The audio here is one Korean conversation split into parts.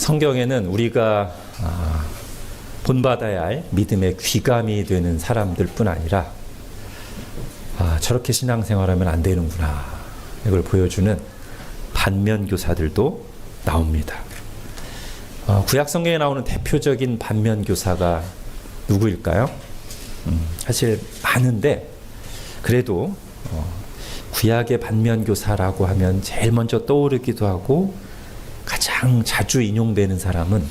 성경에는 우리가 본받아야 할 믿음의 귀감이 되는 사람들 뿐 아니라 저렇게 신앙생활하면 안 되는구나, 이걸 보여주는 반면교사들도 나옵니다. 구약 성경에 나오는 대표적인 반면교사가 누구일까요? 사실 많은데 그래도 구약의 반면교사라고 하면 제일 먼저 떠오르기도 하고 가장 자주 인용되는 사람은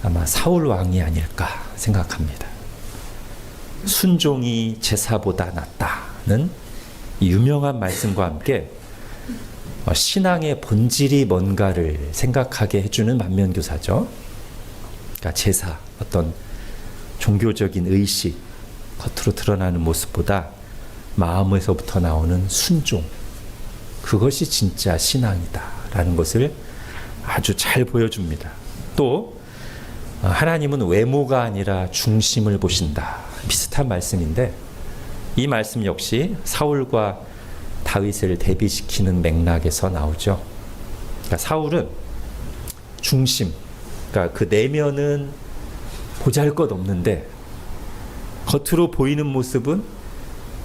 아마 사울 왕이 아닐까 생각합니다. 순종이 제사보다 낫다는 이 유명한 말씀과 함께 신앙의 본질이 뭔가를 생각하게 해주는 반면교사죠. 그러니까 제사, 어떤 종교적인 의식, 겉으로 드러나는 모습보다 마음에서부터 나오는 순종, 그것이 진짜 신앙이다라는 것을 아주 잘 보여줍니다. 또 하나님은 외모가 아니라 중심을 보신다, 비슷한 말씀인데 이 말씀 역시 사울과 다윗을 대비시키는 맥락에서 나오죠. 그러니까 사울은 중심, 그러니까 그 내면은 보잘것없는데 겉으로 보이는 모습은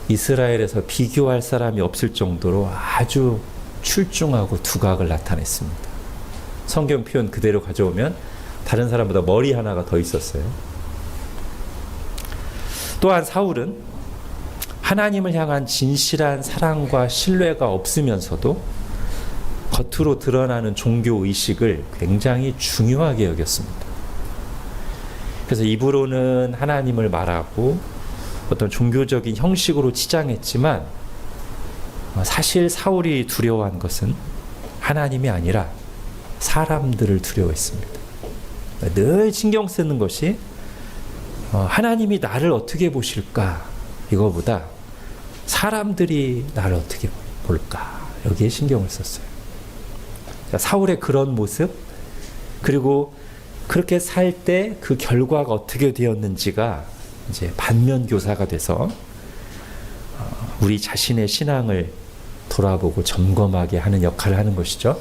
이스라엘에서 비교할 사람이 없을 정도로 아주 출중하고 두각을 나타냈습니다. 성경 표현 그대로 가져오면 다른 사람보다 머리 하나가 더 있었어요. 또한 사울은 하나님을 향한 진실한 사랑과 신뢰가 없으면서도 겉으로 드러나는 종교의식을 굉장히 중요하게 여겼습니다. 그래서 입으로는 하나님을 말하고 어떤 종교적인 형식으로 치장했지만 사실 사울이 두려워한 것은 하나님이 아니라 사람들을 두려워했습니다. 늘 신경 쓰는 것이 하나님이 나를 어떻게 보실까, 이거보다 사람들이 나를 어떻게 볼까, 여기에 신경을 썼어요. 사울의 그런 모습, 그리고 그렇게 살 때 그 결과가 어떻게 되었는지가 이제 반면교사가 돼서 우리 자신의 신앙을 돌아보고 점검하게 하는 역할을 하는 것이죠.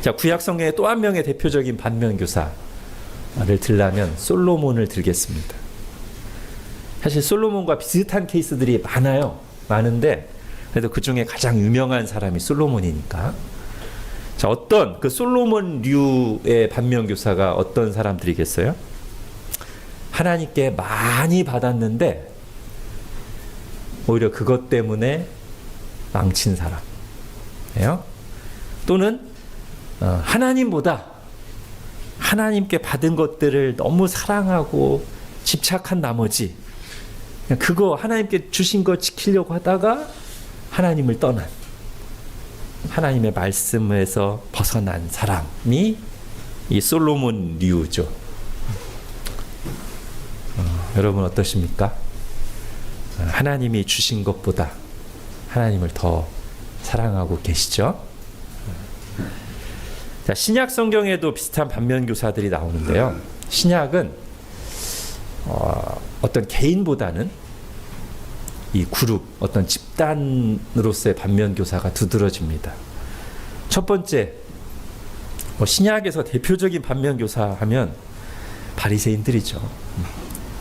자, 구약 성경의 또 한 명의 대표적인 반면교사를 들라면 솔로몬을 들겠습니다. 사실 솔로몬과 비슷한 케이스들이 많은데 그래도 그 중에 가장 유명한 사람이 솔로몬이니까. 자, 어떤 그 솔로몬류의 반면교사가 어떤 사람들이겠어요? 하나님께 많이 받았는데 오히려 그것 때문에 망친 사람이에요. 또는 하나님보다 하나님께 받은 것들을 너무 사랑하고 집착한 나머지 그거 하나님께 주신 거 지키려고 하다가 하나님을 떠난, 하나님의 말씀에서 벗어난 사람이 이 솔로몬류죠. 여러분 어떠십니까? 하나님이 주신 것보다 하나님을 더 사랑하고 계시죠? 자, 신약 성경에도 비슷한 반면교사들이 나오는데요. 신약은 어떤 개인보다는 이 그룹, 어떤 집단으로서의 반면교사가 두드러집니다. 첫 번째, 신약에서 대표적인 반면교사 하면 바리새인들이죠.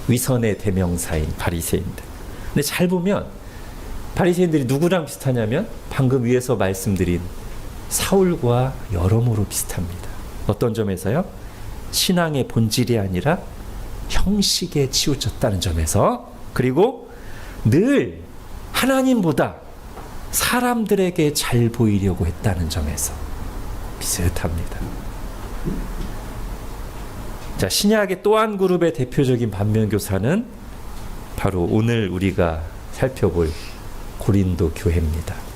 위선의 대명사인 바리새인들. 근데 잘 보면 바리새인들이 누구랑 비슷하냐면 방금 위에서 말씀드린 사울과 여러모로 비슷합니다. 어떤 점에서요? 신앙의 본질이 아니라 형식에 치우쳤다는 점에서, 그리고 늘 하나님보다 사람들에게 잘 보이려고 했다는 점에서 비슷합니다. 자, 신약의 또 한 그룹의 대표적인 반면교사는 바로 오늘 우리가 살펴볼 고린도 교회입니다.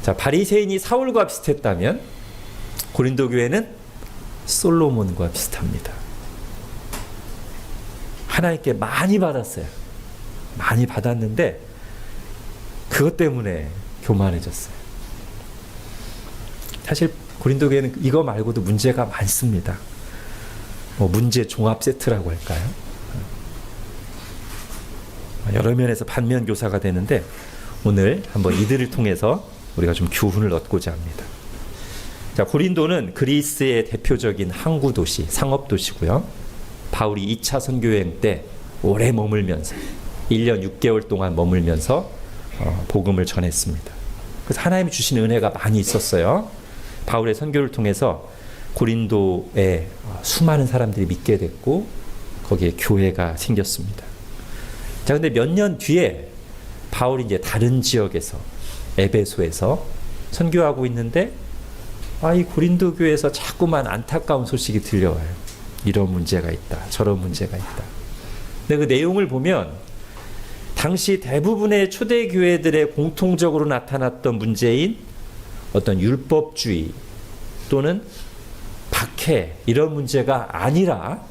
자, 바리새인이 사울과 비슷했다면 고린도 교회는 솔로몬과 비슷합니다. 하나님께 많이 받았어요. 많이 받았는데 그것 때문에 교만해졌어요. 사실 고린도 교회는 이거 말고도 문제가 많습니다. 문제 종합 세트라고 할까요? 여러 면에서 반면교사가 되는데 오늘 한번 이들을 통해서 우리가 좀 교훈을 얻고자 합니다. 자, 고린도는 그리스의 대표적인 항구 도시, 상업 도시고요. 바울이 2차 선교 여행 때 오래 머물면서 1년 6개월 동안 머물면서 복음을 전했습니다. 그래서 하나님이 주신 은혜가 많이 있었어요. 바울의 선교를 통해서 고린도에 수많은 사람들이 믿게 됐고 거기에 교회가 생겼습니다. 자, 근데 몇 년 뒤에 바울이 이제 다른 지역에서 에베소에서 선교하고 있는데 이 고린도 교회에서 자꾸만 안타까운 소식이 들려와요. 이런 문제가 있다. 저런 문제가 있다. 근데 그 내용을 보면 당시 대부분의 초대 교회들의 공통적으로 나타났던 문제인 어떤 율법주의 또는 박해 이런 문제가 아니라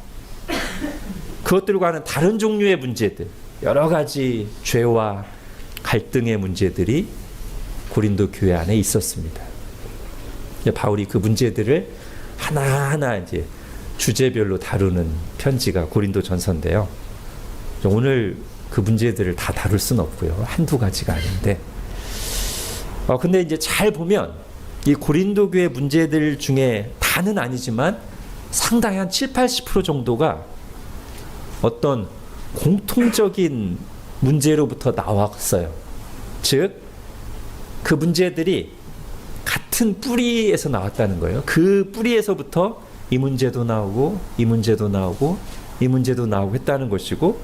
그것들과는 다른 종류의 문제들, 여러 가지 죄와 갈등의 문제들이 고린도 교회 안에 있었습니다. 바울이 그 문제들을 하나하나 이제 주제별로 다루는 편지가 고린도 전서인데요. 오늘 그 문제들을 다 다룰 수는 없고요. 한두 가지가 아닌데. 근데 이제 잘 보면 이 고린도 교회 문제들 중에 다는 아니지만 상당히 한 70-80% 정도가 어떤 공통적인 문제로부터 나왔어요. 즉, 그 문제들이 같은 뿌리에서 나왔다는 거예요. 그 뿌리에서부터 이 문제도 나오고 이 문제도 나오고 이 문제도 나오고 했다는 것이고,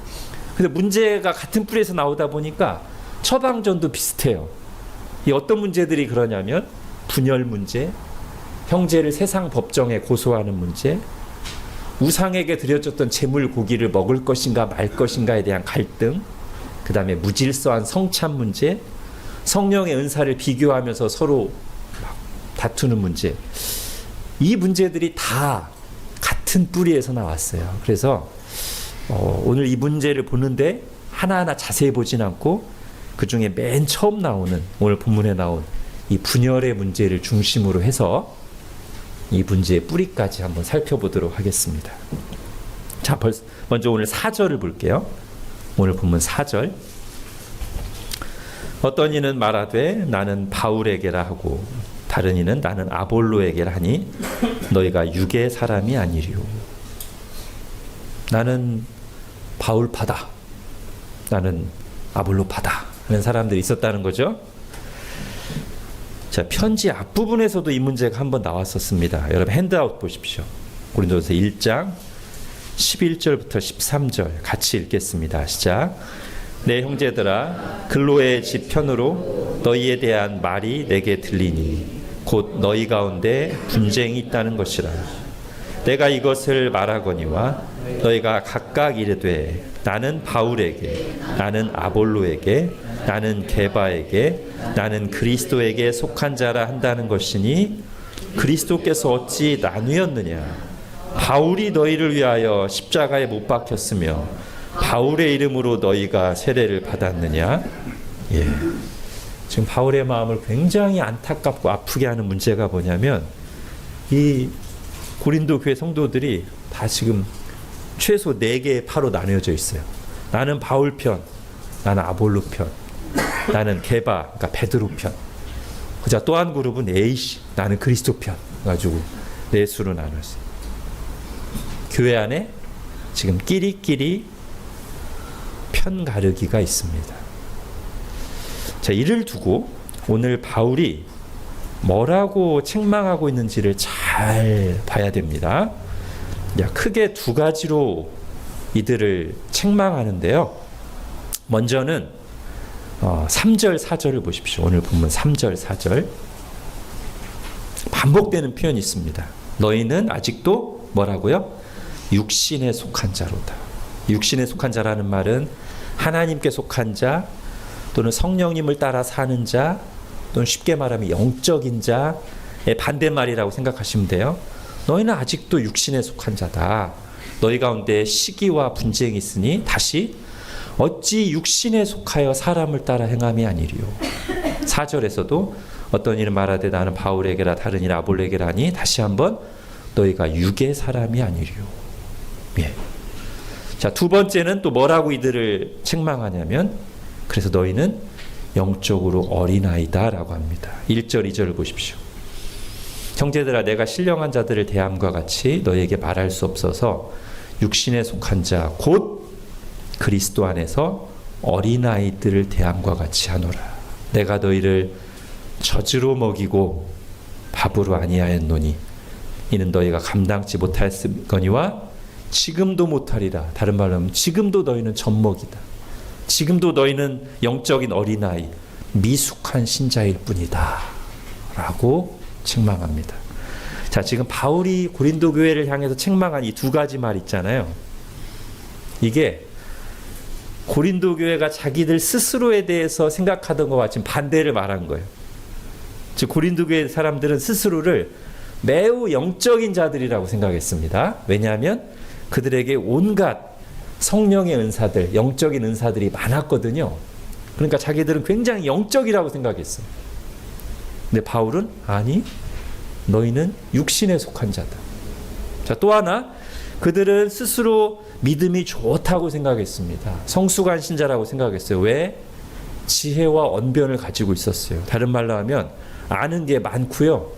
근데 문제가 같은 뿌리에서 나오다 보니까 처방전도 비슷해요. 이 어떤 문제들이 그러냐면 분열 문제, 형제를 세상 법정에 고소하는 문제, 우상에게 드려졌던 제물 고기를 먹을 것인가 말 것인가에 대한 갈등, 그 다음에 무질서한 성찬 문제, 성령의 은사를 비교하면서 서로 다투는 문제. 이 문제들이 다 같은 뿌리에서 나왔어요. 그래서 오늘 이 문제를 보는데 하나하나 자세히 보진 않고 그 중에 맨 처음 나오는 오늘 본문에 나온 이 분열의 문제를 중심으로 해서 이 문제의 뿌리까지 한번 살펴보도록 하겠습니다. 자, 먼저 오늘 4절을 볼게요. 오늘 본문 4절. 어떤 이는 말하되 나는 바울에게라 하고 다른 이는 나는 아볼로에게라 하니 너희가 육의 사람이 아니리요. 나는 바울파다, 나는 아볼로파다 하는 사람들이 있었다는 거죠. 자, 편지 앞부분에서도 이 문제가 한번 나왔었습니다. 여러분 핸드아웃 보십시오. 고린도전서 1장 11절부터 13절 같이 읽겠습니다. 시작. 내 형제들아, 글로의 집 편으로 너희에 대한 말이 내게 들리니 곧 너희 가운데 분쟁이 있다는 것이라. 내가 이것을 말하거니와 너희가 각각 이르되 나는 바울에게, 나는 아볼로에게, 나는 게바에게, 나는 그리스도에게 속한 자라 한다는 것이니 그리스도께서 어찌 나뉘었느냐? 바울이 너희를 위하여 십자가에 못 박혔으며 바울의 이름으로 너희가 세례를 받았느냐? 예. 지금 바울의 마음을 굉장히 안타깝고 아프게 하는 문제가 뭐냐면 이 고린도 교회 성도들이 다 지금 최소 4개의 파로 나뉘어져 있어요. 나는 바울 편, 나는 아볼로 편, 나는 게바, 그러니까 베드로 편. 그자 또 한 그룹은 에이씨, 나는 그리스도 편. 가지고 4수로 나눴어요. 교회 안에 지금 끼리끼리 편 가르기가 있습니다. 자, 이를 두고 오늘 바울이 뭐라고 책망하고 있는지를 잘 봐야 됩니다. 크게 2가지로 이들을 책망하는데요. 먼저는 3절, 4절을 보십시오. 오늘 본문 3절, 4절. 반복되는 표현이 있습니다. 너희는 아직도 뭐라고요? 육신에 속한 자로다. 육신에 속한 자라는 말은 하나님께 속한 자, 또는 성령님을 따라 사는 자, 또는 쉽게 말하면 영적인 자의 반대말이라고 생각하시면 돼요. 너희는 아직도 육신에 속한 자다. 너희 가운데 시기와 분쟁이 있으니 다시 어찌 육신에 속하여 사람을 따라 행함이 아니리요. 4절에서도 어떤 이는 말하되 나는 바울에게라 다른 이는 아볼로에게라 하니 다시 한번 너희가 육의 사람이 아니리요. 예. 자, 2번째는 또 뭐라고 이들을 책망하냐면 그래서 너희는 영적으로 어린아이다 라고 합니다. 1절, 2절을 보십시오. 형제들아, 내가 신령한 자들을 대함과 같이 너희에게 말할 수 없어서 육신에 속한 자 곧 그리스도 안에서 어린아이들을 대함과 같이 하노라. 내가 너희를 젖으로 먹이고 밥으로 아니하였노니 이는 너희가 감당치 못하였거니와 지금도 못하리라. 다른 말로 하면 지금도 너희는 젖먹이다. 지금도 너희는 영적인 어린아이, 미숙한 신자일 뿐이다 라고 책망합니다. 자, 지금 바울이 고린도 교회를 향해서 책망한 이 두 가지 말 있잖아요. 이게 고린도 교회가 자기들 스스로에 대해서 생각하던 것과 지금 반대를 말한 거예요. 즉 고린도 교회 사람들은 스스로를 매우 영적인 자들이라고 생각했습니다. 왜냐하면 그들에게 온갖 성령의 은사들, 영적인 은사들이 많았거든요. 그러니까 자기들은 굉장히 영적이라고 생각했어요. 근데 바울은 아니, 너희는 육신에 속한 자다. 자, 또 하나, 그들은 스스로 믿음이 좋다고 생각했습니다. 성숙한 신자라고 생각했어요. 왜? 지혜와 언변을 가지고 있었어요. 다른 말로 하면 아는 게 많고요.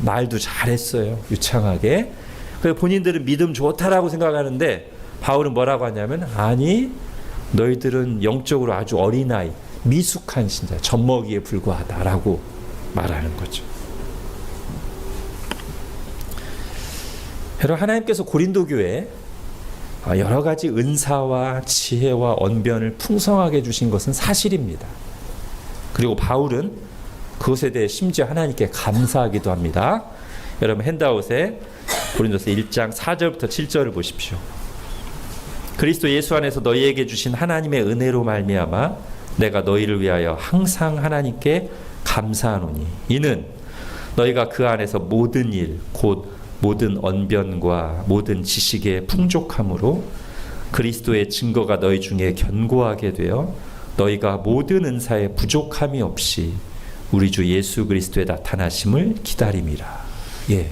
말도 잘했어요. 유창하게. 그래서 본인들은 믿음 좋다라고 생각하는데 바울은 뭐라고 하냐면 아니, 너희들은 영적으로 아주 어린아이, 미숙한 신자, 젖먹이에 불과하다라고 말하는 거죠. 여러분, 하나님께서 고린도 교회에 여러 가지 은사와 지혜와 언변을 풍성하게 주신 것은 사실입니다. 그리고 바울은 그것에 대해 심지어 하나님께 감사하기도 합니다. 여러분, 핸드아웃에 고린도서 1장 4절부터 7절을 보십시오. 그리스도 예수 안에서 너희에게 주신 하나님의 은혜로 말미암아 내가 너희를 위하여 항상 하나님께 감사하노니 이는 너희가 그 안에서 모든 일 곧 모든 언변과 모든 지식의 풍족함으로 그리스도의 증거가 너희 중에 견고하게 되어 너희가 모든 은사에 부족함이 없이 우리 주 예수 그리스도의 나타나심을 기다림이라. 예.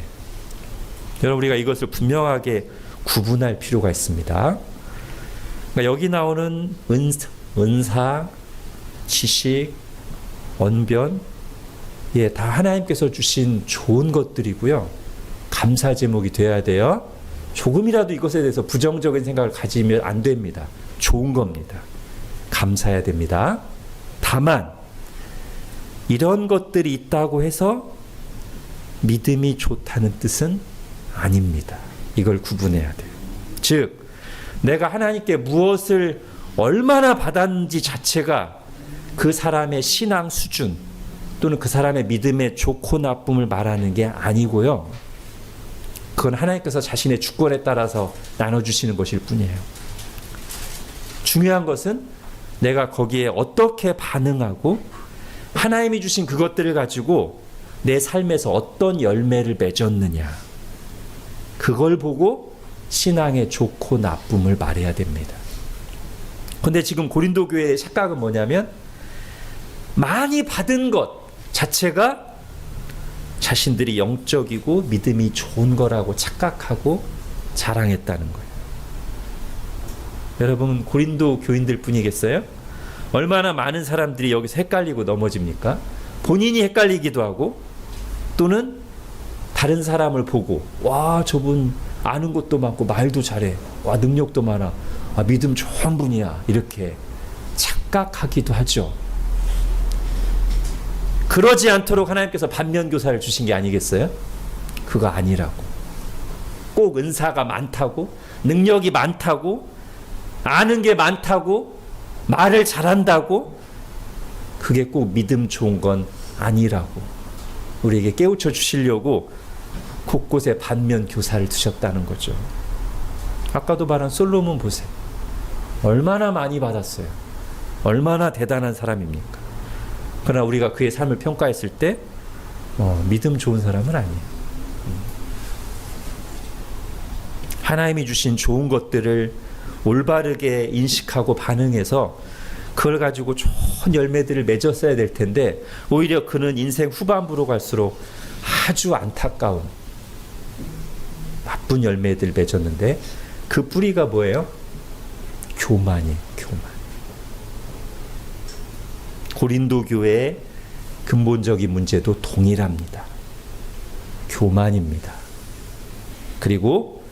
여러분, 우리가 이것을 분명하게 구분할 필요가 있습니다. 그러니까 여기 나오는 은사, 지식, 언변, 예, 다 하나님께서 주신 좋은 것들이고요. 감사 제목이 돼야 돼요. 조금이라도 이것에 대해서 부정적인 생각을 가지면 안 됩니다. 좋은 겁니다. 감사해야 됩니다. 다만 이런 것들이 있다고 해서 믿음이 좋다는 뜻은 아닙니다. 이걸 구분해야 돼요. 즉 내가 하나님께 무엇을 얼마나 받았는지 자체가 그 사람의 신앙 수준 또는 그 사람의 믿음의 좋고 나쁨을 말하는 게 아니고요. 그건 하나님께서 자신의 주권에 따라서 나눠주시는 것일 뿐이에요. 중요한 것은 내가 거기에 어떻게 반응하고 하나님이 주신 그것들을 가지고 내 삶에서 어떤 열매를 맺었느냐, 그걸 보고 신앙의 좋고 나쁨을 말해야 됩니다. 그런데 지금 고린도 교회의 착각은 뭐냐면 많이 받은 것 자체가 자신들이 영적이고 믿음이 좋은 거라고 착각하고 자랑했다는 거예요. 여러분, 고린도 교인들 뿐이겠어요? 얼마나 많은 사람들이 여기서 헷갈리고 넘어집니까? 본인이 헷갈리기도 하고 또는 다른 사람을 보고 와, 저분 아는 것도 많고 말도 잘해, 와, 능력도 많아, 아, 믿음 좋은 분이야, 이렇게 착각하기도 하죠. 그러지 않도록 하나님께서 반면교사를 주신 게 아니겠어요? 그거 아니라고. 꼭 은사가 많다고, 능력이 많다고, 아는 게 많다고, 말을 잘한다고, 그게 꼭 믿음 좋은 건 아니라고 우리에게 깨우쳐 주시려고 곳곳에 반면교사를 두셨다는 거죠. 아까도 말한 솔로몬 보세요. 얼마나 많이 받았어요. 얼마나 대단한 사람입니까? 그러나 우리가 그의 삶을 평가했을 때 믿음 좋은 사람은 아니에요. 하나님이 주신 좋은 것들을 올바르게 인식하고 반응해서 그걸 가지고 좋은 열매들을 맺었어야 될 텐데 오히려 그는 인생 후반부로 갈수록 아주 안타까운 나쁜 열매들을 맺었는데 그 뿌리가 뭐예요? 교만이에요. 교만. 고린도 교회의 근본적인 문제도 동일합니다. 교만입니다. 그리고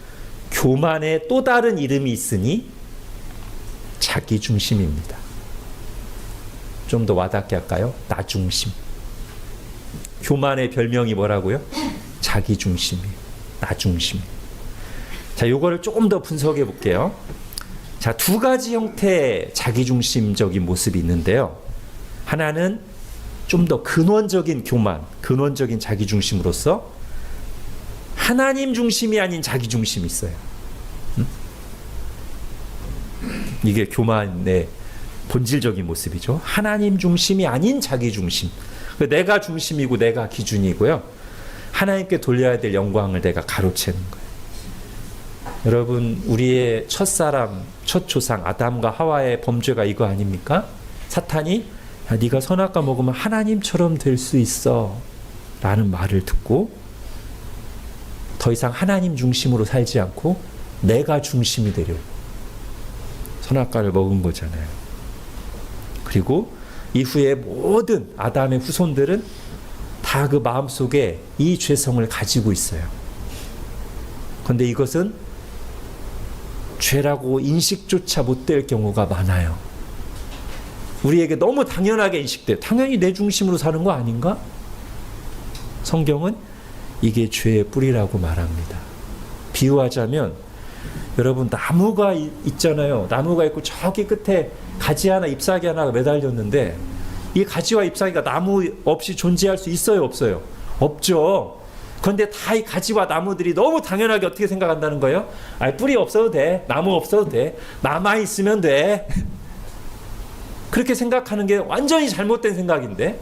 교만의 또 다른 이름이 있으니 자기중심입니다. 좀 더 와닿게 할까요? 나중심. 교만의 별명이 뭐라고요? 자기중심이에요. 나중심. 자, 요거를 조금 더 분석해 볼게요. 자, 두 가지 형태의 자기중심적인 모습이 있는데요. 하나는 좀 더 근원적인 교만, 근원적인 자기중심으로서 하나님 중심이 아닌 자기중심이 있어요. 이게 교만의 본질적인 모습이죠. 하나님 중심이 아닌 자기중심. 내가 중심이고 내가 기준이고요. 하나님께 돌려야 될 영광을 내가 가로채는 거예요. 여러분, 우리의 첫사람, 첫 조상 아담과 하와의 범죄가 이거 아닙니까? 사탄이 야, 네가 선악과 먹으면 하나님처럼 될 수 있어 라는 말을 듣고 더 이상 하나님 중심으로 살지 않고 내가 중심이 되려고 선악과를 먹은 거잖아요. 그리고 이후에 모든 아담의 후손들은 다 그 마음속에 이 죄성을 가지고 있어요. 그런데 이것은 죄라고 인식조차 못 될 경우가 많아요. 우리에게 너무 당연하게 인식돼요. 당연히 내 중심으로 사는 거 아닌가? 성경은 이게 죄의 뿌리라고 말합니다. 비유하자면 여러분, 나무가 있잖아요. 나무가 있고 저기 끝에 가지 하나 잎사귀 하나가 매달렸는데 이 가지와 잎사귀가 나무 없이 존재할 수 있어요, 없어요? 없죠. 그런데 다 이 가지와 나무들이 너무 당연하게 어떻게 생각한다는 거예요? 아, 뿌리 없어도 돼. 나무 없어도 돼. 나만 있으면 돼. 그렇게 생각하는 게 완전히 잘못된 생각인데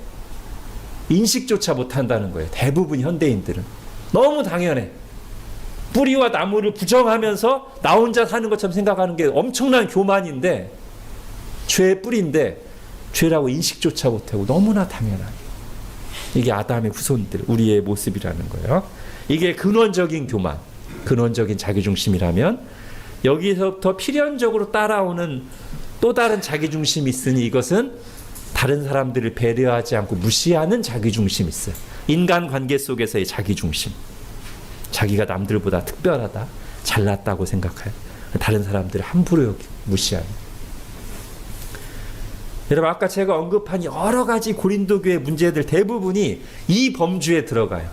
인식조차 못한다는 거예요. 대부분 현대인들은. 너무 당연해. 뿌리와 나무를 부정하면서 나 혼자 사는 것처럼 생각하는 게 엄청난 교만인데 죄의 뿌리인데 죄라고 인식조차 못하고 너무나 당연하게. 이게 아담의 후손들, 우리의 모습이라는 거예요. 이게 근원적인 교만, 근원적인 자기중심이라면 여기서부터 필연적으로 따라오는 또 다른 자기중심이 있으니 이것은 다른 사람들을 배려하지 않고 무시하는 자기중심이 있어요. 인간관계 속에서의 자기중심. 자기가 남들보다 특별하다, 잘났다고 생각해요. 다른 사람들을 함부로 여기고 무시하는. 여러분, 아까 제가 언급한 여러 가지 고린도 교회 문제들 대부분이 이 범주에 들어가요.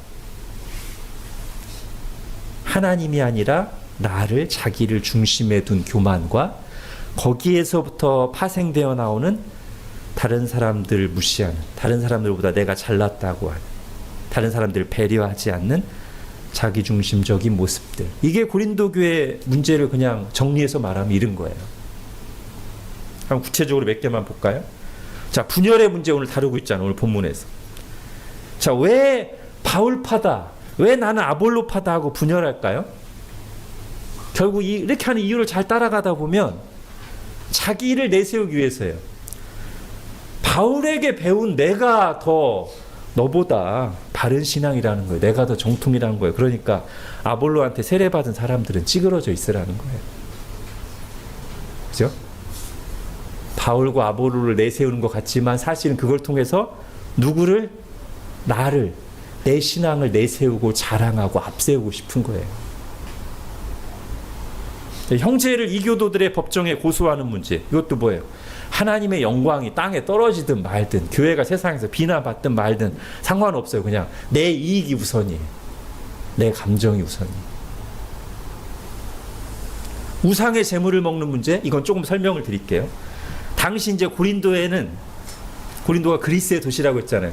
하나님이 아니라 나를, 자기를 중심에 둔 교만과 거기에서부터 파생되어 나오는 다른 사람들을 무시하는, 다른 사람들보다 내가 잘났다고 하는, 다른 사람들을 배려하지 않는 자기중심적인 모습들. 이게 고린도 교회 문제를 그냥 정리해서 말하면 이런 거예요. 한번 구체적으로 몇 개만 볼까요? 자, 분열의 문제 오늘 다루고 있잖아요. 오늘 본문에서. 자, 왜 바울파다, 왜 나는 아볼로파다 하고 분열할까요? 결국 이렇게 하는 이유를 잘 따라가다 보면 자기를 내세우기 위해서예요. 바울에게 배운 내가 더 너보다 바른 신앙이라는 거예요. 내가 더 정통이라는 거예요. 그러니까 아볼로한테 세례받은 사람들은 찌그러져 있으라는 거예요. 그죠? 바울과 아볼로를 내세우는 것 같지만 사실은 그걸 통해서 누구를? 나를, 내 신앙을 내세우고 자랑하고 앞세우고 싶은 거예요. 형제를 이교도들의 법정에 고소하는 문제, 이것도 뭐예요? 하나님의 영광이 땅에 떨어지든 말든, 교회가 세상에서 비난받든 말든 상관없어요. 그냥 내 이익이 우선이에요. 내 감정이 우선이에요. 우상의 재물을 먹는 문제, 이건 조금 설명을 드릴게요. 당시 이제 고린도에는, 고린도가 그리스의 도시라고 했잖아요.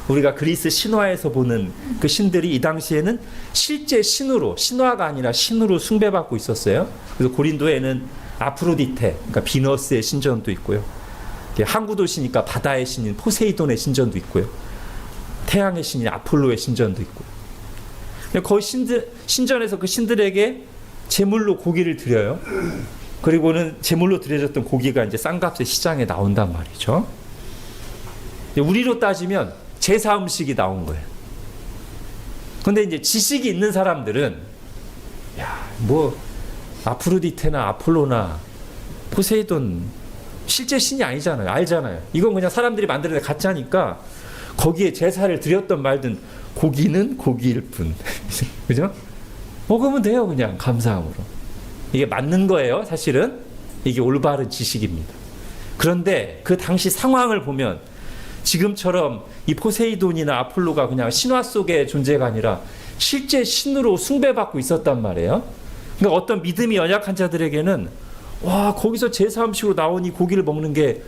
우리가 그리스 신화에서 보는 그 신들이 이 당시에는 실제 신으로, 신화가 아니라 신으로 숭배받고 있었어요. 그래서 고린도에는 아프로디테, 그러니까 비너스의 신전도 있고요. 항구도시니까 바다의 신인 포세이돈의 신전도 있고요. 태양의 신인 아폴로의 신전도 있고요. 거기 신전에서 그 신들에게 제물로 고기를 드려요. 그리고는 제물로 드려졌던 고기가 이제 싼값에 시장에 나온단 말이죠. 우리로 따지면 제사 음식이 나온 거예요. 근데 이제 지식이 있는 사람들은 야, 뭐 아프로디테나 아폴로나 포세이돈 실제 신이 아니잖아요. 알잖아요. 이건 그냥 사람들이 만들어낸 가짜니까 거기에 제사를 드렸던 말든 고기는 고기일 뿐. 그죠? 먹으면 돼요. 그냥 감사함으로. 이게 맞는 거예요. 사실은 이게 올바른 지식입니다. 그런데 그 당시 상황을 보면 지금처럼 이 포세이돈이나 아폴로가 그냥 신화 속의 존재가 아니라 실제 신으로 숭배받고 있었단 말이에요. 그러니까 어떤 믿음이 연약한 자들에게는 와, 거기서 제사 음식으로 나온 이 고기를 먹는 게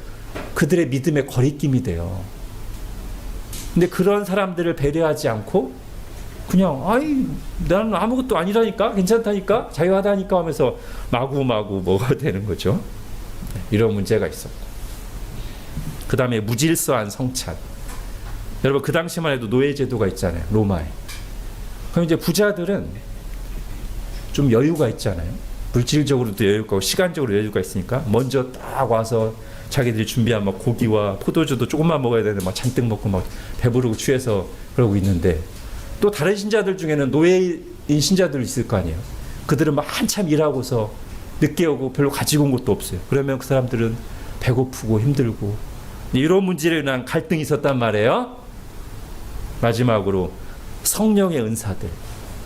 그들의 믿음의 거리낌이 돼요. 근데 그런 사람들을 배려하지 않고 그냥 아이 나는 아무것도 아니라니까, 괜찮다니까, 자유하다니까 하면서 마구마구 먹어야 되는 거죠. 이런 문제가 있었고, 그 다음에 무질서한 성찬. 여러분 그 당시만 해도 노예제도가 있잖아요, 로마에. 그럼 이제 부자들은 좀 여유가 있잖아요. 물질적으로도 여유가 있고 시간적으로 여유가 있으니까 먼저 딱 와서 자기들이 준비한 막 고기와 포도주도 조금만 먹어야 되는데 막 잔뜩 먹고 막 배부르고 취해서 그러고 있는데, 또 다른 신자들 중에는 노예인 신자들 있을 거 아니에요. 그들은 막 한참 일하고서 늦게 오고 별로 가지고 온 것도 없어요. 그러면 그 사람들은 배고프고 힘들고, 이런 문제로 인한 갈등이 있었단 말이에요. 마지막으로 성령의 은사들,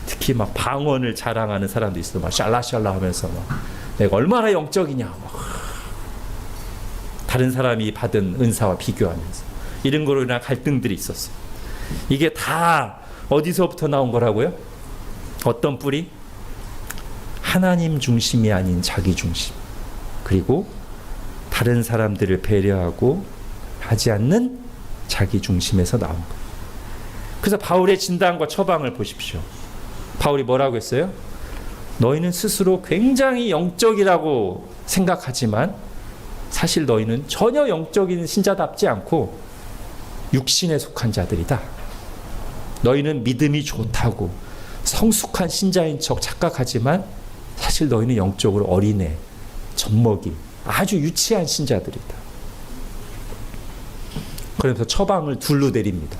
특히 막 방언을 자랑하는 사람도 있어. 막 샬라샬라 하면서 막 내가 얼마나 영적이냐, 막 다른 사람이 받은 은사와 비교하면서 이런 거로 인한 갈등들이 있었어요. 이게 다 어디서부터 나온 거라고요? 어떤 뿌리? 하나님 중심이 아닌 자기 중심, 그리고 다른 사람들을 배려하고 하지 않는 자기 중심에서 나온 거예요. 그래서 바울의 진단과 처방을 보십시오. 바울이 뭐라고 했어요? 너희는 스스로 굉장히 영적이라고 생각하지만 사실 너희는 전혀 영적인 신자답지 않고 육신에 속한 자들이다. 너희는 믿음이 좋다고 성숙한 신자인 척 착각하지만 사실 너희는 영적으로 어린애, 젖먹이, 아주 유치한 신자들이다. 그러면서 처방을 둘로 내립니다.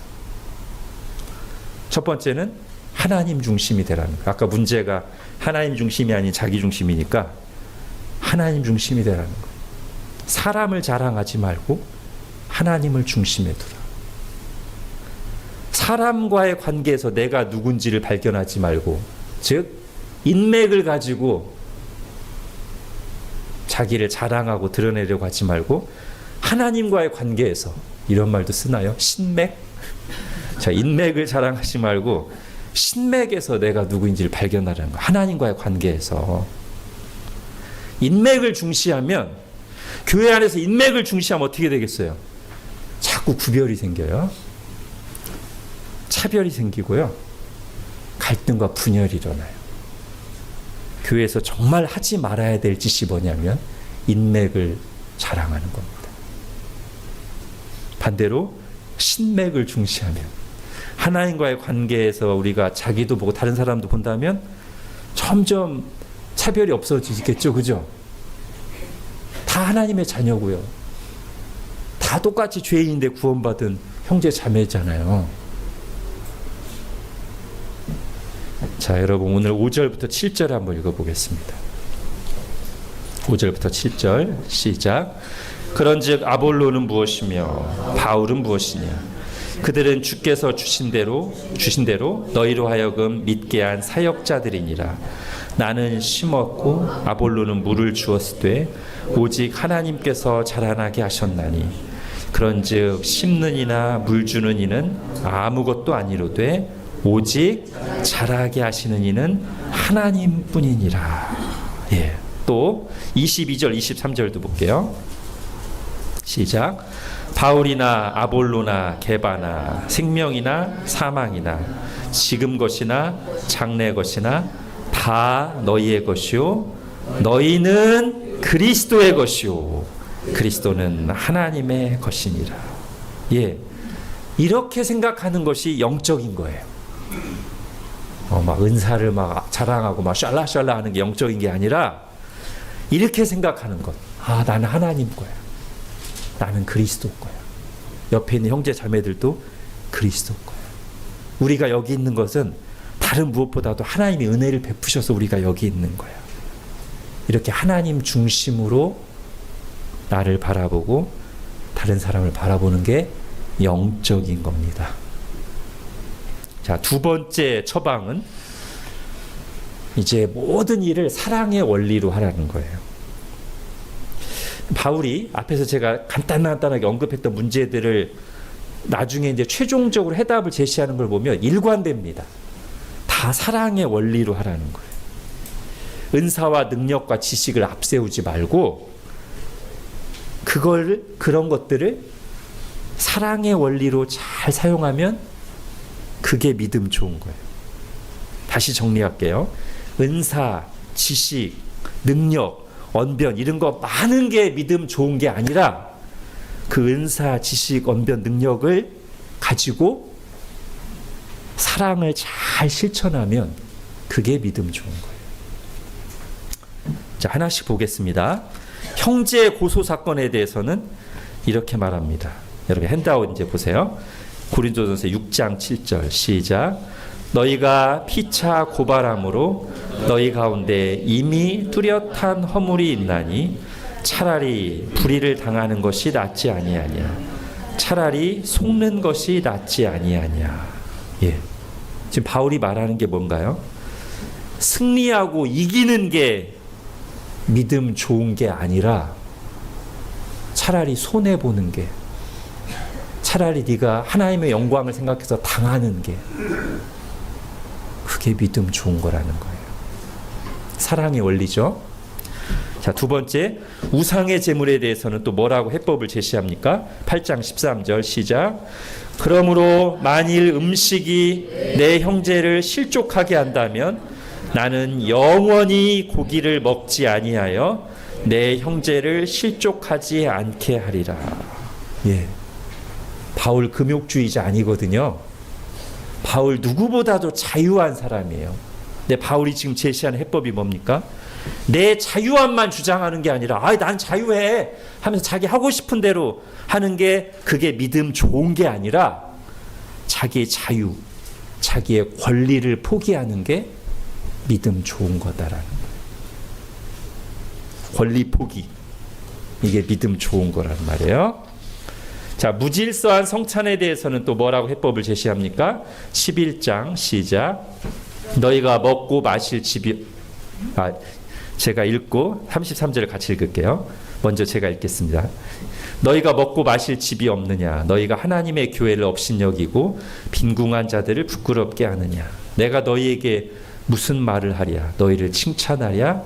첫 번째는 하나님 중심이 되라는 거예요. 아까 문제가 하나님 중심이 아닌 자기 중심이니까 하나님 중심이 되라는 거예요. 사람을 자랑하지 말고 하나님을 중심에 두라. 사람과의 관계에서 내가 누군지를 발견하지 말고, 즉 인맥을 가지고 자기를 자랑하고 드러내려고 하지 말고 하나님과의 관계에서, 이런 말도 쓰나요? 신맥? 자, 인맥을 자랑하지 말고 신맥에서 내가 누구인지를 발견하라는 거예요. 하나님과의 관계에서. 인맥을 중시하면, 교회 안에서 인맥을 중시하면 어떻게 되겠어요? 자꾸 구별이 생겨요. 차별이 생기고요. 갈등과 분열이 일어나요. 교회에서 정말 하지 말아야 될 짓이 뭐냐면 인맥을 자랑하는 겁니다. 반대로 신맥을 중시하면, 하나님과의 관계에서 우리가 자기도 보고 다른 사람도 본다면 점점 차별이 없어지겠죠. 그죠? 다 하나님의 자녀고요. 다 똑같이 죄인인데 구원받은 형제 자매잖아요. 자, 여러분 오늘 5절부터 7절 한번 읽어보겠습니다. 5절부터 7절 시작. 그런즉 아볼로는 무엇이며 바울은 무엇이냐? 그들은 주께서 주신 대로 너희로 하여금 믿게 한 사역자들이니라. 나는 심었고 아볼로는 물을 주었으되 오직 하나님께서 자라나게 하셨나니, 그런즉 심는 이나 물 주는 이는 아무것도 아니로되 오직 자라게 하시는 이는 하나님뿐이니라. 예. 또 22절 23절도 볼게요. 시작. 바울이나 아볼로나 게바나 생명이나 사망이나 지금 것이나 장래 것이나 다 너희의 것이요 너희는 그리스도의 것이요 그리스도는 하나님의 것이니라. 예, 이렇게 생각하는 것이 영적인 거예요. 막 은사를 막 자랑하고 막 샬라샬라 하는 게 영적인 게 아니라 이렇게 생각하는 것. 아, 나는 하나님 거야. 나는 그리스도 거야. 옆에 있는 형제 자매들도 그리스도 거야. 우리가 여기 있는 것은 다른 무엇보다도 하나님이 은혜를 베푸셔서 우리가 여기 있는 거야. 이렇게 하나님 중심으로 나를 바라보고 다른 사람을 바라보는 게 영적인 겁니다. 자, 두 번째 처방은 이제 모든 일을 사랑의 원리로 하라는 거예요. 바울이 앞에서 제가 간단하게 언급했던 문제들을 나중에 이제 최종적으로 해답을 제시하는 걸 보면 일관됩니다. 다 사랑의 원리로 하라는 거예요. 은사와 능력과 지식을 앞세우지 말고 그런 것들을 사랑의 원리로 잘 사용하면 그게 믿음 좋은 거예요. 다시 정리할게요. 은사, 지식, 능력, 언변 이런 거 많은 게 믿음 좋은 게 아니라 그 은사, 지식, 언변, 능력을 가지고 사랑을 잘 실천하면 그게 믿음 좋은 거예요. 자, 하나씩 보겠습니다. 형제 고소 사건에 대해서는 이렇게 말합니다. 여러분 핸드아웃 이제 보세요. 고린도전서 6장 7절 시작. 너희가 피차 고발함으로 너희 가운데 이미 뚜렷한 허물이 있나니 차라리 불의를 당하는 것이 낫지 아니하냐. 차라리 속는 것이 낫지 아니하냐. 예. 지금 바울이 말하는 게 뭔가요? 승리하고 이기는 게 믿음 좋은 게 아니라 차라리 손해보는 게, 차라리 네가 하나님의 영광을 생각해서 당하는 게 그게 믿음 좋은 거라는 거예요. 사랑의 원리죠. 자, 두 번째, 우상의 제물에 대해서는 또 뭐라고 해법을 제시합니까? 8장 13절 시작. 그러므로 만일 음식이 내 형제를 실족하게 한다면 나는 영원히 고기를 먹지 아니하여 내 형제를 실족하지 않게 하리라. 예. 바울 금욕주의자 아니거든요. 바울 누구보다도 자유한 사람이에요. 근데 바울이 지금 제시하는 해법이 뭡니까? 내 자유함만 주장하는 게 아니라 난 자유해 하면서 자기 하고 싶은 대로 하는 게 그게 믿음 좋은 게 아니라 자기의 자유, 자기의 권리를 포기하는 게 믿음 좋은 거다라는 거예요. 권리 포기, 이게 믿음 좋은 거란 말이에요. 자, 무질서한 성찬에 대해서는 또 뭐라고 해법을 제시합니까? 11장 시작. 너희가 먹고 마실 집이 제가 읽고 33절을 같이 읽을게요. 먼저 제가 읽겠습니다. 너희가 먹고 마실 집이 없느냐? 너희가 하나님의 교회를 업신여기고 빈궁한 자들을 부끄럽게 하느냐? 내가 너희에게 무슨 말을 하랴? 너희를 칭찬하랴?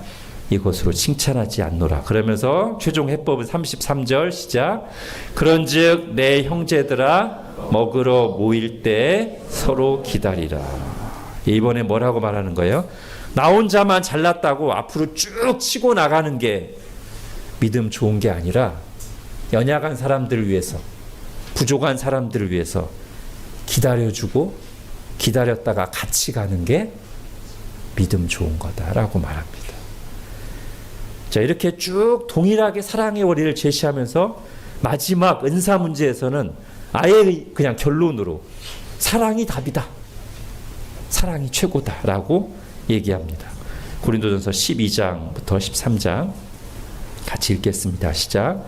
이것으로 칭찬하지 않노라. 그러면서 최종 해법은 33절 시작. 그런즉 내 형제들아 먹으러 모일 때 서로 기다리라. 이번에 뭐라고 말하는 거예요? 나 혼자만 잘났다고 앞으로 쭉 치고 나가는 게 믿음 좋은 게 아니라 연약한 사람들을 위해서, 부족한 사람들을 위해서 기다려주고 기다렸다가 같이 가는 게 믿음 좋은 거다라고 말합니다. 자, 이렇게 쭉 동일하게 사랑의 원리를 제시하면서 마지막 은사 문제에서는 아예 그냥 결론으로 사랑이 답이다, 사랑이 최고다라고 얘기합니다. 고린도전서 12장부터 13장 같이 읽겠습니다. 시작.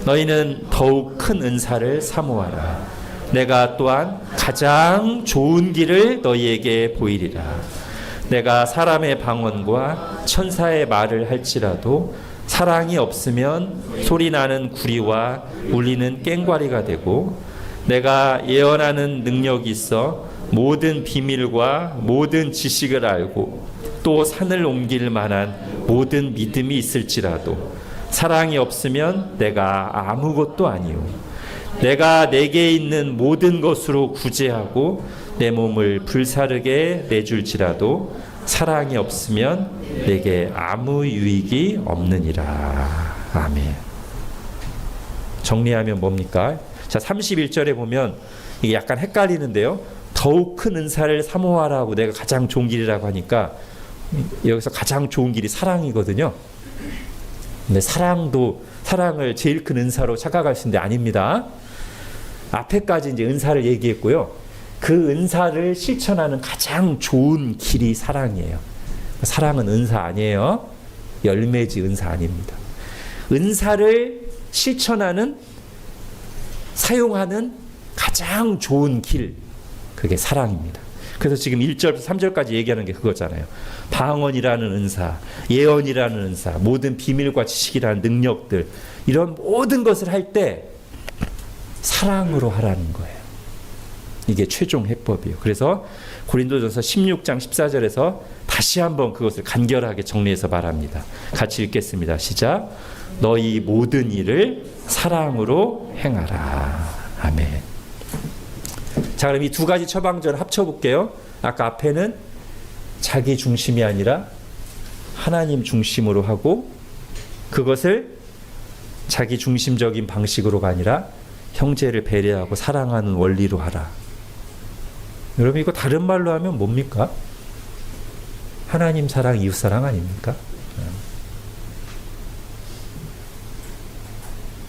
너희는 더욱 큰 은사를 사모하라. 내가 또한 가장 좋은 길을 너희에게 보이리라. 내가 사람의 방언과 천사의 말을 할지라도 사랑이 없으면 소리나는 구리와 울리는 꽹과리가 되고, 내가 예언하는 능력이 있어 모든 비밀과 모든 지식을 알고 또 산을 옮길 만한 모든 믿음이 있을지라도 사랑이 없으면 내가 아무것도 아니요. 내가 내게 있는 모든 것으로 구제하고 내 몸을 불사르게 내줄지라도 사랑이 없으면 내게 아무 유익이 없느니라. 아멘. 정리하면 뭡니까? 자, 31절에 보면 이게 약간 헷갈리는데요. 더욱 큰 은사를 사모하라고 내가 가장 좋은 길이라고 하니까 여기서 가장 좋은 길이 사랑이거든요. 근데 사랑을 제일 큰 은사로 착각할 수 있는데 아닙니다. 앞에까지 이제 은사를 얘기했고요. 그 은사를 실천하는 가장 좋은 길이 사랑이에요. 사랑은 은사 아니에요. 열매지 은사 아닙니다. 은사를 실천하는, 사용하는 가장 좋은 길, 그게 사랑입니다. 그래서 지금 1절부터 3절까지 얘기하는 게 그거잖아요. 방언이라는 은사, 예언이라는 은사, 모든 비밀과 지식이라는 능력들, 이런 모든 것을 할 때 사랑으로 하라는 거예요. 이게 최종 해법이에요. 그래서 고린도전서 16장 14절에서 다시 한번 그것을 간결하게 정리해서 말합니다. 같이 읽겠습니다. 시작. 너희 모든 일을 사랑으로 행하라. 아멘. 자, 그럼 이 두 가지 처방전을 합쳐볼게요. 아까 앞에는 자기 중심이 아니라 하나님 중심으로 하고, 그것을 자기 중심적인 방식으로가 아니라 형제를 배려하고 사랑하는 원리로 하라. 여러분, 이거 다른 말로 하면 뭡니까? 하나님 사랑, 이웃 사랑 아닙니까?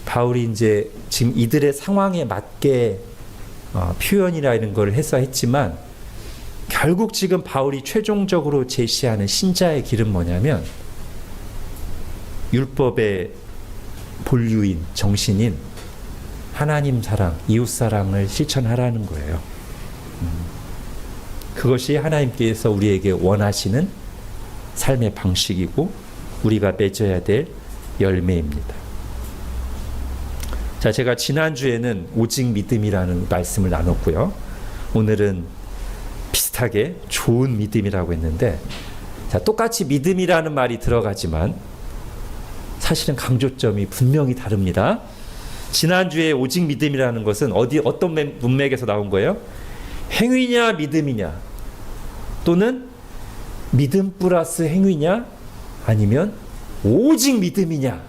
바울이 이제 지금 이들의 상황에 맞게 표현이라 이런 걸 해서 했지만, 결국 지금 바울이 최종적으로 제시하는 신자의 길은 뭐냐면 율법의 본류인 정신인 하나님 사랑, 이웃 사랑을 실천하라는 거예요. 그것이 하나님께서 우리에게 원하시는 삶의 방식이고 우리가 맺어야 될 열매입니다. 자, 제가 지난주에는 오직 믿음이라는 말씀을 나눴고요. 오늘은 비슷하게 좋은 믿음이라고 했는데, 자, 똑같이 믿음이라는 말이 들어가지만 사실은 강조점이 분명히 다릅니다. 지난주에 오직 믿음이라는 것은 어떤 문맥에서 나온 거예요? 행위냐 믿음이냐, 또는 믿음 플러스 행위냐, 아니면 오직 믿음이냐,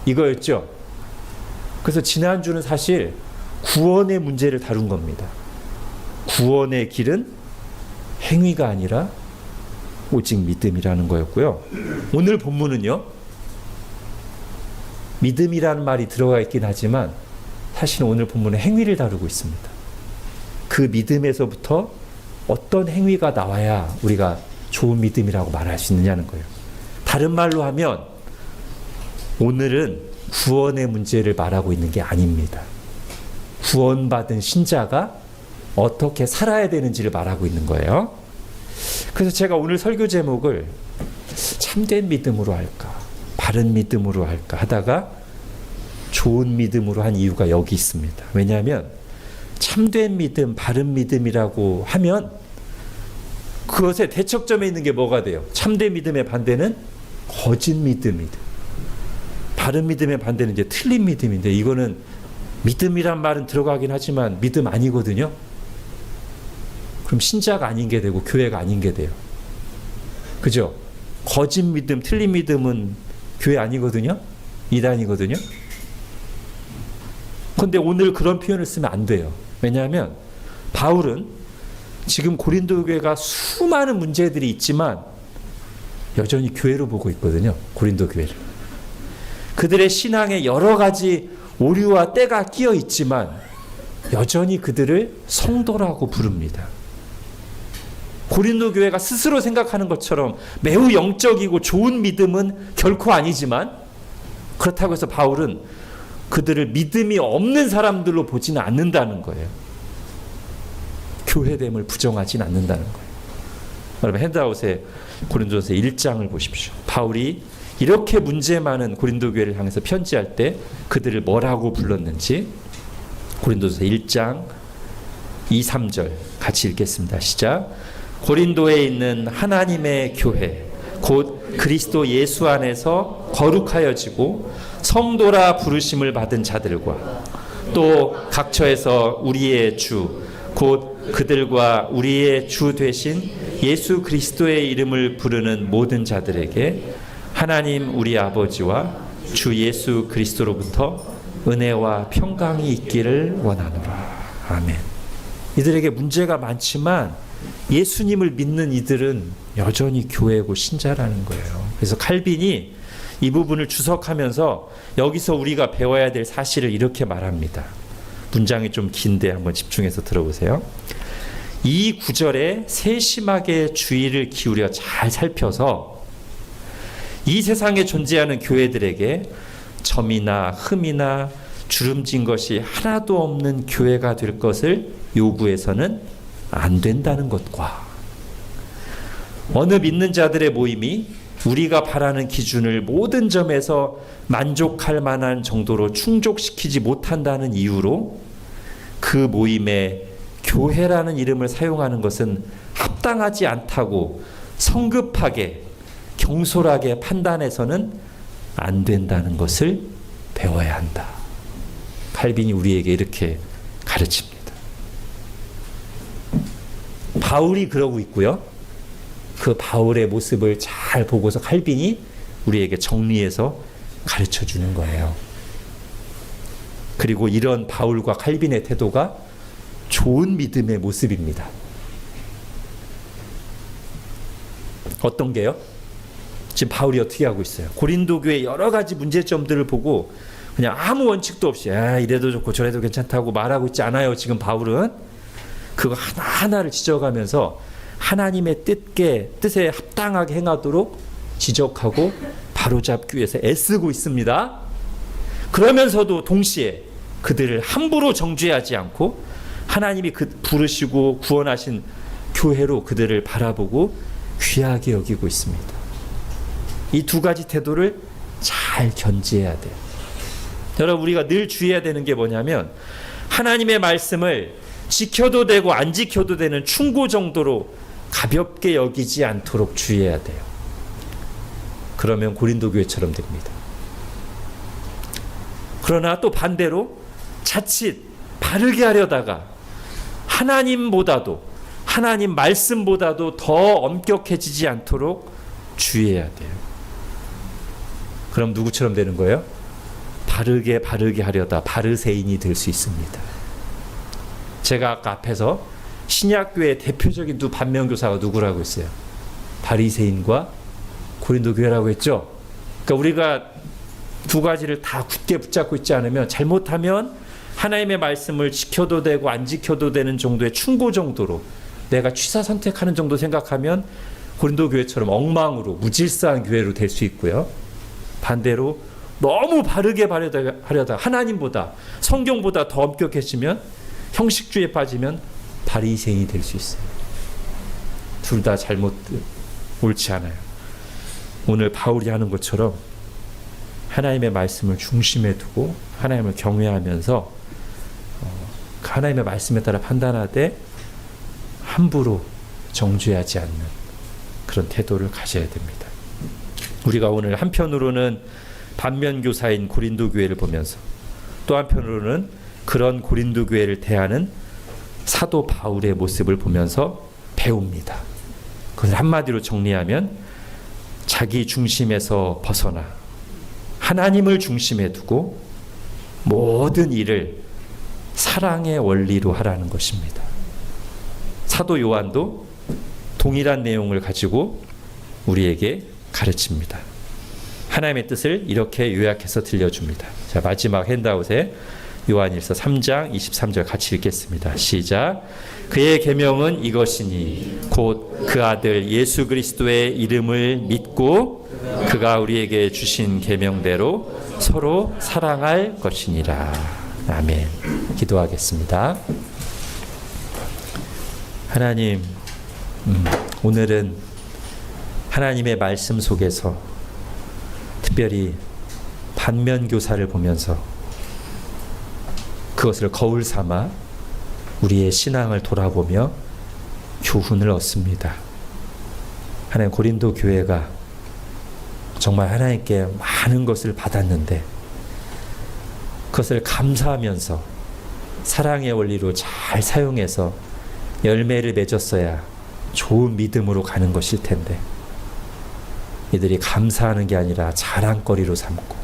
이거였죠. 그래서 지난주는 사실 구원의 문제를 다룬 겁니다. 구원의 길은 행위가 아니라 오직 믿음이라는 거였고요. 오늘 본문은요, 믿음이라는 말이 들어가 있긴 하지만 사실 오늘 본문은 행위를 다루고 있습니다. 그 믿음에서부터 어떤 행위가 나와야 우리가 좋은 믿음이라고 말할 수 있느냐는 거예요. 다른 말로 하면 오늘은 구원의 문제를 말하고 있는 게 아닙니다. 구원받은 신자가 어떻게 살아야 되는지를 말하고 있는 거예요. 그래서 제가 오늘 설교 제목을 참된 믿음으로 할까, 바른 믿음으로 할까 하다가 좋은 믿음으로 한 이유가 여기 있습니다. 왜냐하면 참된 믿음, 바른 믿음이라고 하면 그것의 대척점에 있는 게 뭐가 돼요? 참된 믿음의 반대는 거짓 믿음이다. 바른 믿음의 반대는 이제 틀린 믿음인데, 이거는 믿음이란 말은 들어가긴 하지만 믿음 아니거든요. 그럼 신자가 아닌 게 되고 교회가 아닌 게 돼요. 그죠? 거짓 믿음, 틀린 믿음은 교회 아니거든요. 이단이거든요. 그런데 오늘 그런 표현을 쓰면 안 돼요. 왜냐하면 바울은 지금 고린도 교회가 수많은 문제들이 있지만 여전히 교회로 보고 있거든요. 고린도 교회를. 그들의 신앙에 여러 가지 오류와 때가 끼어 있지만 여전히 그들을 성도라고 부릅니다. 고린도 교회가 스스로 생각하는 것처럼 매우 영적이고 좋은 믿음은 결코 아니지만, 그렇다고 해서 바울은 그들을 믿음이 없는 사람들로 보지는 않는다는 거예요. 교회됨을 부정하진 않는다는 거예요. 여러분, 핸드아웃에 고린도전서 1장을 보십시오. 바울이 이렇게 문제 많은 고린도 교회를 향해서 편지할 때 그들을 뭐라고 불렀는지 고린도전서 1장 2, 3절 같이 읽겠습니다. 시작. 고린도에 있는 하나님의 교회 곧 그리스도 예수 안에서 거룩하여지고 성도라 부르심을 받은 자들과 또 각처에서 우리의 주 곧 그들과 우리의 주 되신 예수 그리스도의 이름을 부르는 모든 자들에게 하나님 우리 아버지와 주 예수 그리스도로부터 은혜와 평강이 있기를 원하노라. 아멘. 이들에게 문제가 많지만 예수님을 믿는 이들은 여전히 교회고 신자라는 거예요. 그래서 칼빈이 이 부분을 주석하면서 여기서 우리가 배워야 될 사실을 이렇게 말합니다. 문장이 좀 긴데 한번 집중해서 들어보세요. 이 구절에 세심하게 주의를 기울여 잘 살펴서 이 세상에 존재하는 교회들에게 점이나 흠이나 주름진 것이 하나도 없는 교회가 될 것을 요구해서는 안 된다는 것과 어느 믿는 자들의 모임이 우리가 바라는 기준을 모든 점에서 만족할 만한 정도로 충족시키지 못한다는 이유로 그 모임에 교회라는 이름을 사용하는 것은 합당하지 않다고 성급하게 경솔하게 판단해서는 안 된다는 것을 배워야 한다. 칼빈이 우리에게 이렇게 가르칩니다. 바울이 그러고 있고요. 그 바울의 모습을 잘 보고서 칼빈이 우리에게 정리해서 가르쳐 주는 거예요. 그리고 이런 바울과 칼빈의 태도가 좋은 믿음의 모습입니다. 어떤 게요? 지금 바울이 어떻게 하고 있어요? 고린도 교회 여러 가지 문제점들을 보고 그냥 아무 원칙도 없이 이래도 좋고 저래도 괜찮다고 말하고 있지 않아요. 지금 바울은 그거 하나하나를 지적하면서 하나님의 뜻에 합당하게 행하도록 지적하고 바로잡기 위해서 애쓰고 있습니다. 그러면서도 동시에 그들을 함부로 정죄하지 않고 하나님이 부르시고 구원하신 교회로 그들을 바라보고 귀하게 여기고 있습니다. 이 두 가지 태도를 잘 견지해야 돼요. 여러분, 우리가 늘 주의해야 되는 게 뭐냐면 하나님의 말씀을 지켜도 되고 안 지켜도 되는 충고 정도로 가볍게 여기지 않도록 주의해야 돼요. 그러면 고린도 교회처럼 됩니다. 그러나 또 반대로 자칫 바르게 하려다가 하나님보다도 하나님 말씀보다도 더 엄격해지지 않도록 주의해야 돼요. 그럼 누구처럼 되는 거예요? 바르게 하려다 바르새인이 될 수 있습니다. 제가 아까 앞에서 신약교회의 대표적인 두 반면교사가 누구라고 했어요? 바리새인과 고린도 교회라고 했죠. 그러니까 우리가 두 가지를 다 굳게 붙잡고 있지 않으면 잘못하면 하나님의 말씀을 지켜도 되고 안 지켜도 되는 정도의 충고 정도로 내가 취사 선택하는 정도 생각하면 고린도 교회처럼 엉망으로 무질서한 교회로 될 수 있고요. 반대로 너무 바르게 하려다 하나님보다 성경보다 더 엄격해지면 형식주의에 빠지면 바리새인이 될 수 있어요. 둘 다 옳지 않아요. 오늘 바울이 하는 것처럼 하나님의 말씀을 중심에 두고 하나님을 경외하면서 하나님의 말씀에 따라 판단하되 함부로 정죄하지 않는 그런 태도를 가져야 됩니다. 우리가 오늘 한편으로는 반면교사인 고린도 교회를 보면서 또 한편으로는 그런 고린도 교회를 대하는 사도 바울의 모습을 보면서 배웁니다. 그것을 한마디로 정리하면 자기 중심에서 벗어나 하나님을 중심에 두고 모든 일을 사랑의 원리로 하라는 것입니다. 사도 요한도 동일한 내용을 가지고 우리에게 가르칩니다. 하나님의 뜻을 이렇게 요약해서 들려줍니다. 자, 마지막 핸드아웃에 요한일서 3장 23절 같이 읽겠습니다. 시작. 그의 계명은 이것이니 곧 그 아들 예수 그리스도의 이름을 믿고 그가 우리에게 주신 계명대로 서로 사랑할 것이니라. 아멘. 기도하겠습니다. 하나님, 오늘은 하나님의 말씀 속에서 특별히 반면교사를 보면서 그것을 거울 삼아 우리의 신앙을 돌아보며 교훈을 얻습니다. 하나님, 고린도 교회가 정말 하나님께 많은 것을 받았는데 그것을 감사하면서 사랑의 원리로 잘 사용해서 열매를 맺었어야 좋은 믿음으로 가는 것일 텐데 이들이 감사하는 게 아니라 자랑거리로 삼고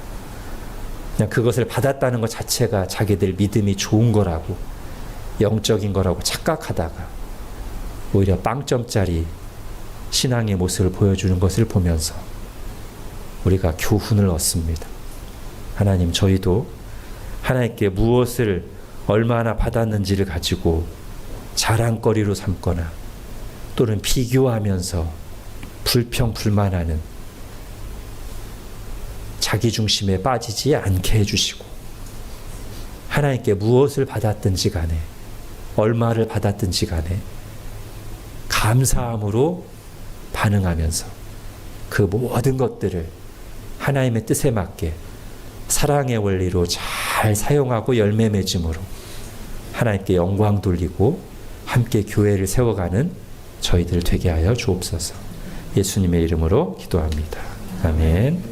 그냥 그것을 받았다는 것 자체가 자기들 믿음이 좋은 거라고 영적인 거라고 착각하다가 오히려 빵점짜리 신앙의 모습을 보여주는 것을 보면서 우리가 교훈을 얻습니다. 하나님, 저희도 하나님께 무엇을 얼마나 받았는지를 가지고 자랑거리로 삼거나 또는 비교하면서 불평불만하는 자기 중심에 빠지지 않게 해주시고 하나님께 무엇을 받았든지 간에 얼마를 받았든지 간에 감사함으로 반응하면서 그 모든 것들을 하나님의 뜻에 맞게 사랑의 원리로 잘 사용하고 열매 맺음으로 하나님께 영광 돌리고 함께 교회를 세워가는 저희들 되게 하여 주옵소서. 예수님의 이름으로 기도합니다. 아멘.